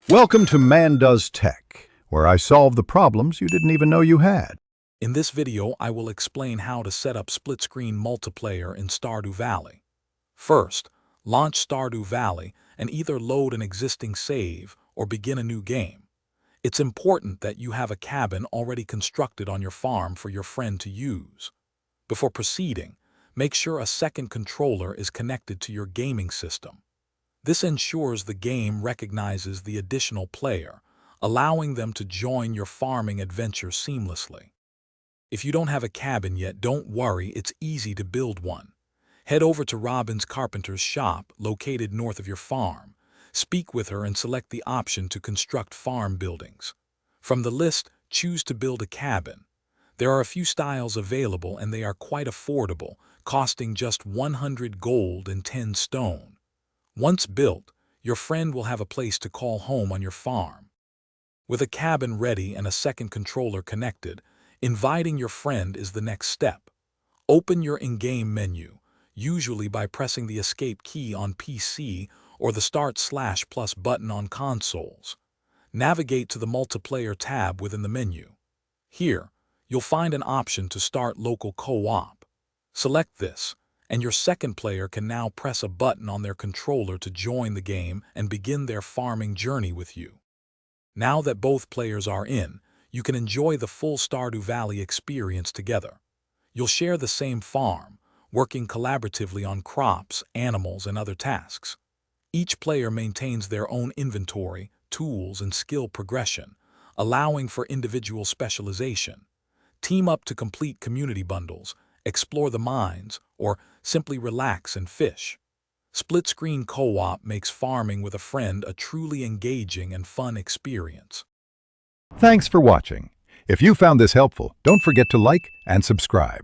Welcome to Man Does Tech, where I solve the problems you didn't even know you had. In this video, I will explain how to set up split-screen multiplayer in Stardew Valley. First, launch Stardew Valley and either load an existing save or begin a new game. It's important that you have a cabin already constructed on your farm for your friend to use. Before proceeding, make sure a second controller is connected to your gaming system. This ensures the game recognizes the additional player, allowing them to join your farming adventure seamlessly. If you don't have a cabin yet, don't worry, it's easy to build one. Head over to Robin's Carpenter's shop, located north of your farm. Speak with her and select the option to construct farm buildings. From the list, choose to build a cabin. There are a few styles available and they are quite affordable, costing just 100 gold and 10 stone. Once built, your friend will have a place to call home on your farm. With a cabin ready and a second controller connected, inviting your friend is the next step. Open your in-game menu, usually by pressing the Escape key on PC or the Start/+ button on consoles. Navigate to the Multiplayer tab within the menu. Here, you'll find an option to start local co-op. Select this, and your second player can now press a button on their controller to join the game and begin their farming journey with you. Now that both players are in, you can enjoy the full Stardew Valley experience together. You'll share the same farm, working collaboratively on crops, animals, and other tasks. Each player maintains their own inventory, tools, and skill progression, allowing for individual specialization. Team up to complete community bundles, explore the mines, or simply relax and fish. Split-screen co-op makes farming with a friend a truly engaging and fun experience. Thanks for watching. If you found this helpful, don't forget to like and subscribe.